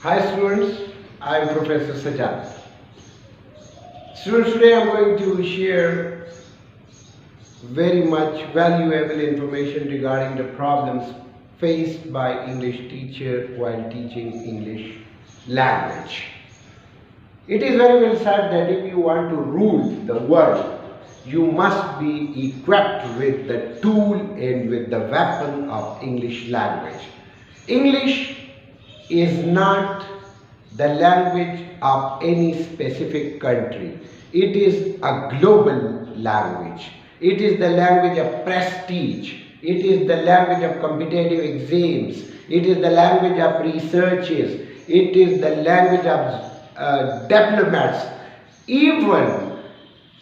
Hi students, I am Professor Sajjad. Students, today I am going to share very much valuable information regarding the problems faced by English teacher while teaching English language. It is very well said that if you want to rule the world, you must be equipped with the tool and with the weapon of English language. English is not the language of any specific country. It is a global language. It is the language of prestige. It is the language of competitive exams. It is the language of researches. It is the language of diplomats. Even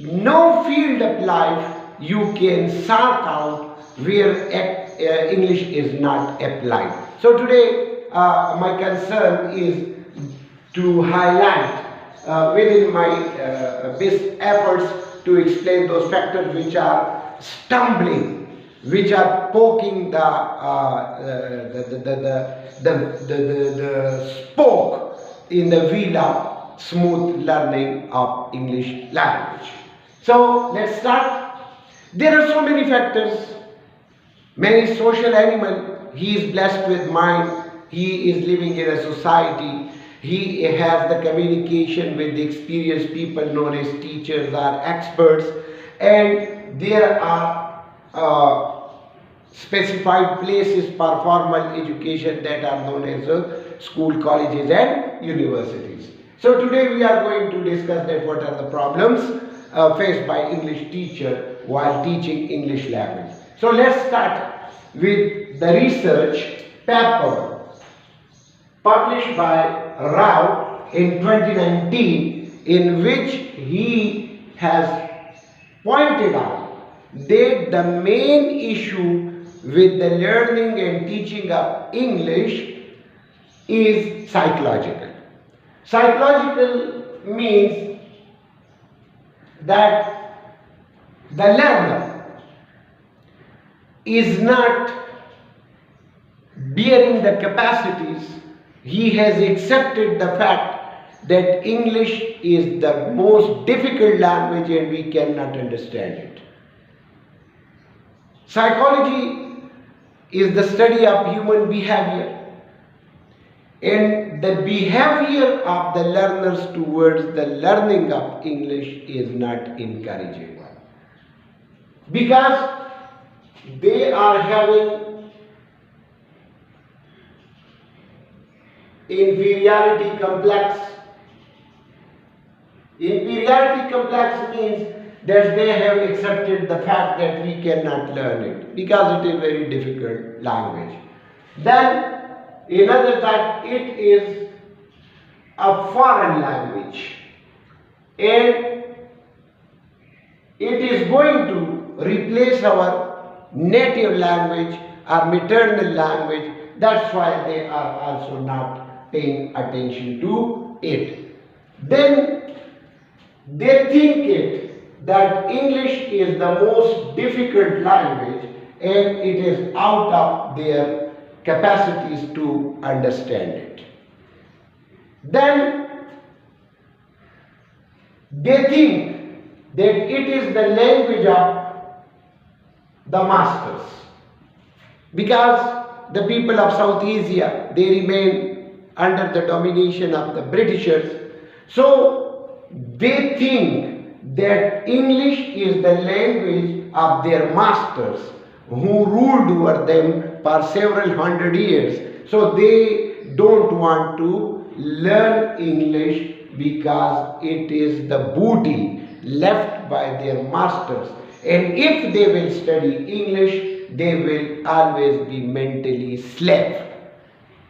no field of life you can sort out where English is not applied. So today my concern is to highlight within my best efforts to explain those factors which are stumbling, which are poking the spoke in the wheel of smooth learning of English language. So let's start. There are so many factors. Man is social animal. He is blessed with mind. He is living in a society. He has the communication with the experienced people known as teachers or experts, and there are specified places for formal education that are known as school, colleges and universities. So today we are going to discuss that what are the problems faced by English teacher while teaching English language. So let's start with the research paper published by Rao in 2019, in which he has pointed out that the main issue with the learning and teaching of English is psychological. Psychological means that the learner is not bearing the capacities. He has accepted the fact that English is the most difficult language and we cannot understand it. Psychology is the study of human behavior, and the behavior of the learners towards the learning of English is not encouraging one, because they are having inferiority complex. Inferiority complex means that they have accepted the fact that we cannot learn it because it is very difficult language. Then another that it is a foreign language and it is going to replace our native language, our maternal language. That's why they are also not paying attention to it. Then they think it that English is the most difficult language and it is out of their capacities to understand it. Then they think that it is the language of the masters, because the people of South Asia, they remain under the domination of the Britishers. So they think that English is the language of their masters who ruled over them for several hundred years. So they don't want to learn English because it is the booty left by their masters. And if they will study English, they will always be mentally slave.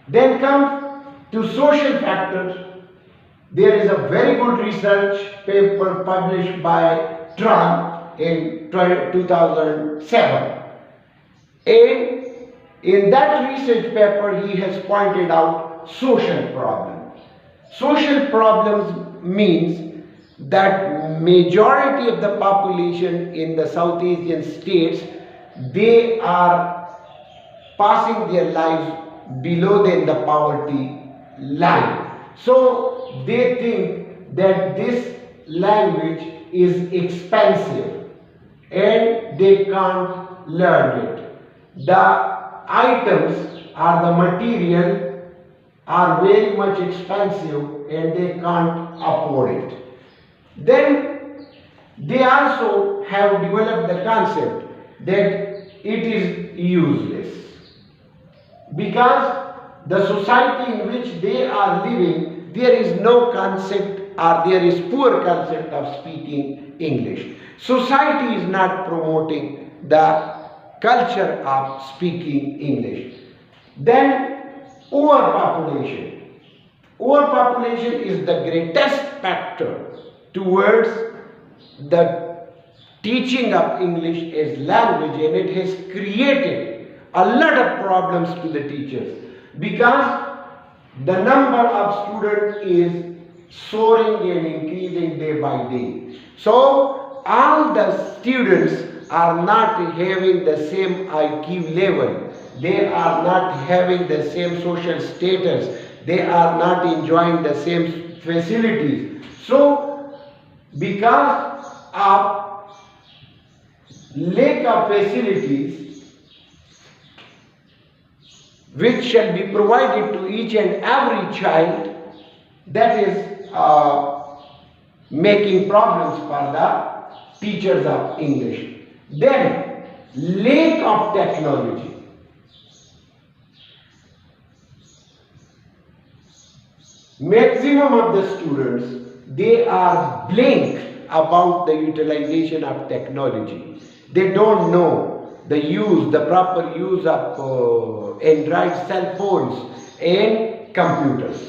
Then come to social factors. There is a very good research paper published by Trump in 2007. And in that research paper, he has pointed out social problems. Social problems means that majority of the population in the South Asian states, they are passing their lives below than the poverty line. So they think that this language is expensive and they can't learn it. The items or the material are very much expensive and they can't afford it. Then they also have developed the concept that it is useless, because the society in which they are living, there is no concept or there is poor concept of speaking English. Society is not promoting the culture of speaking English. Then overpopulation. Overpopulation is the greatest factor towards the teaching of English as language, and it has created a lot of problems to the teachers, because the number of students is soaring and increasing day by day. So all the students are not having the same IQ level, they are not having the same social status, they are not enjoying the same facilities. So because of lack of facilities which shall be provided to each and every child, that is making problems for the teachers of English. Then lack of technology. Maximum of the students, they are blank about the utilization of technology. They don't know the proper use of Android cell phones and computers.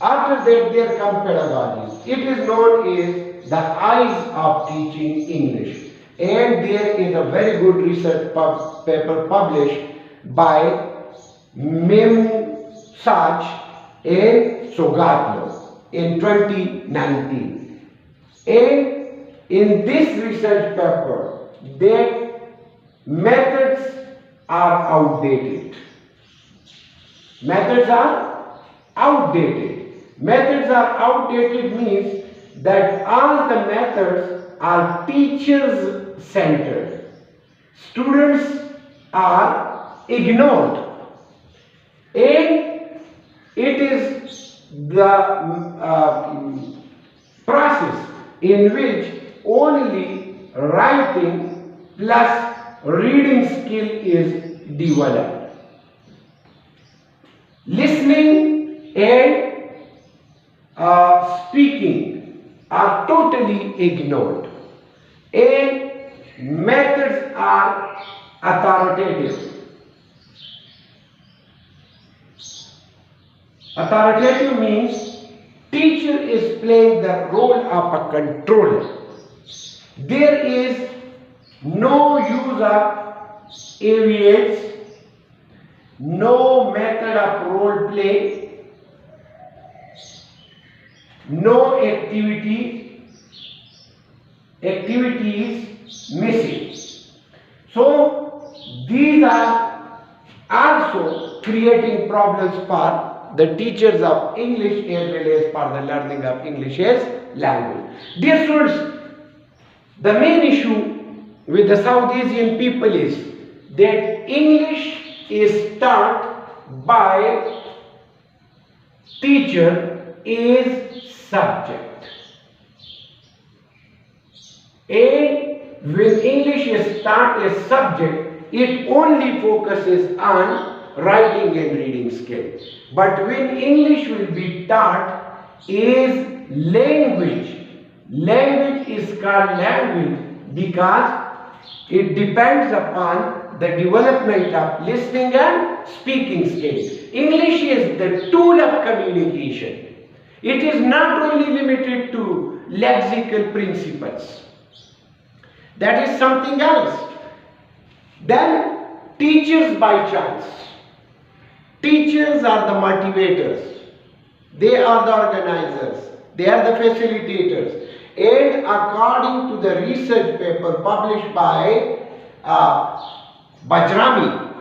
After that, there come pedagogies. It is known as the eyes of teaching English. And there is a very good research paper published by Sajjad and Sogatlo in 2019. And in this research paper, that methods are outdated. Methods are outdated. Methods are outdated means that all the methods are teachers centered. Students are ignored. And it is the process in which only writing plus reading skill is developed. Listening and speaking are totally ignored, and methods are authoritative. Authoritative means teacher is playing the role of a controller. There is no use of AVAs, no method of role play, no activities missing. So these are also creating problems for the teachers of English as well as for the learning of English as language. Dear students, the main issue with the South Asian people is that English is taught by teacher is subject. And when English is taught as subject, it only focuses on writing and reading skills. But when English will be taught is language, language is called language because it depends upon the development of listening and speaking skills. English is the tool of communication. It is not only limited to lexical principles. That is something else. Then teachers by chance. Teachers are the motivators. They are the organizers. They are the facilitators. And according to the research paper published by Bajrami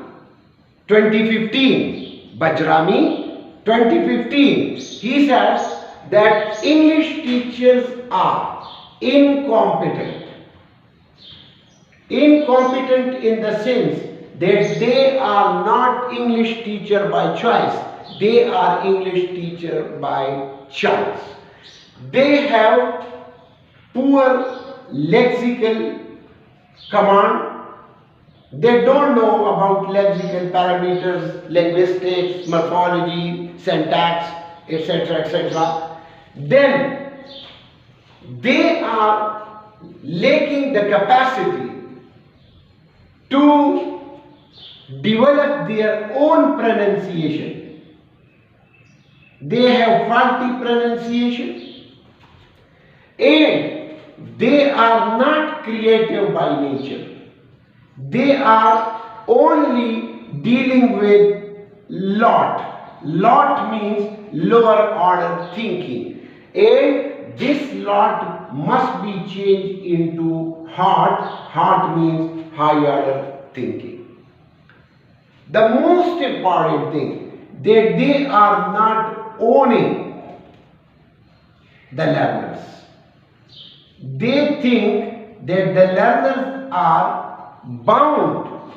2015, Bajrami 2015, he says that English teachers are incompetent. Incompetent in the sense that they are not English teacher by choice, they are English teacher by choice. They have poor lexical command. They don't know about lexical parameters, linguistics, morphology, syntax, etc., etc. Then they are lacking the capacity to develop their own pronunciation. They have faulty pronunciation and they are not creative by nature. They are only dealing with lot. Lot means lower order thinking, and this lot must be changed into heart. Heart means high order thinking. The most important thing, that they are not owning the learners. They think that the learners are bound.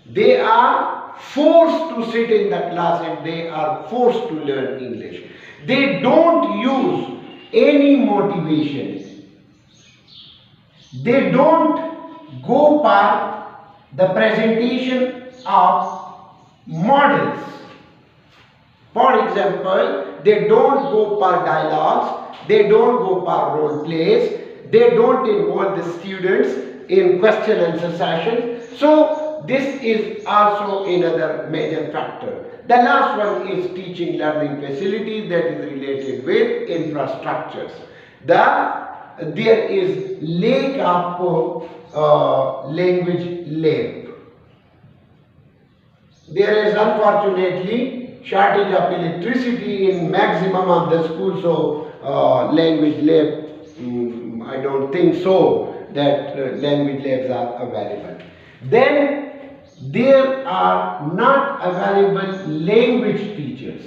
They are forced to sit in the class and they are forced to learn English. They don't use any motivation. They don't go by the presentation of models. For example, they don't go per dialogues, they don't go per role plays, they don't involve the students in question and answer sessions. So this is also another major factor. The last one is teaching learning facilities, that is related with infrastructures. There is lack of language lab. There is unfortunately shortage of electricity in maximum of the schools, so language lab, I don't think so that language labs are available. Then there are not available language teachers.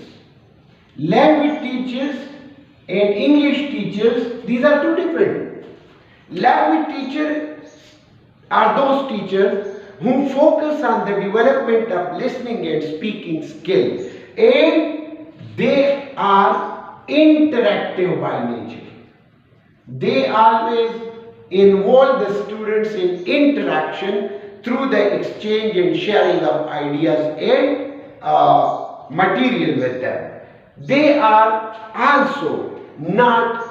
Language teachers and English teachers, these are two different. Language teachers are those teachers who focus on the development of listening and speaking skills, and they are interactive by nature. They always involve the students in interaction through the exchange and sharing of ideas and material with them. They are also not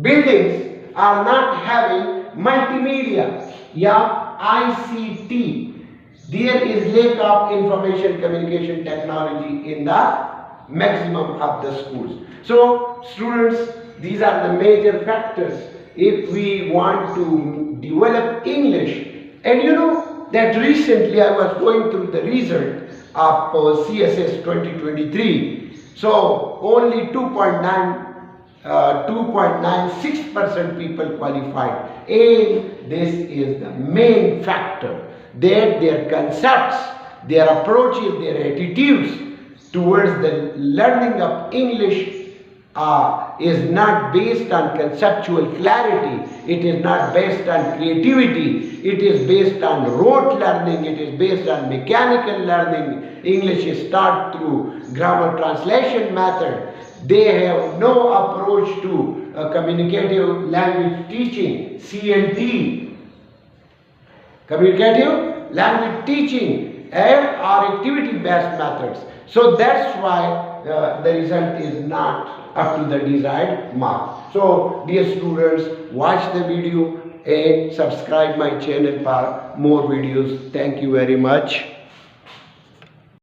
buildings are not having multimedia, ICT. There is lack of information communication technology in the maximum of the schools. So students, these are the major factors if we want to develop English. And you know that recently I was going through the result of CSS 2023. So only 2.96% people qualified, and this is the main factor, that their concepts, their approaches, their attitudes towards the learning of English is not based on conceptual clarity, it is not based on creativity, it is based on rote learning, it is based on mechanical learning. English is taught through grammar translation method. They have no approach to communicative language teaching, CLT, communicative language teaching, and or activity based methods. So that's why the result is not up to the desired mark. So dear students, watch the video and subscribe my channel for more videos. Thank you very much.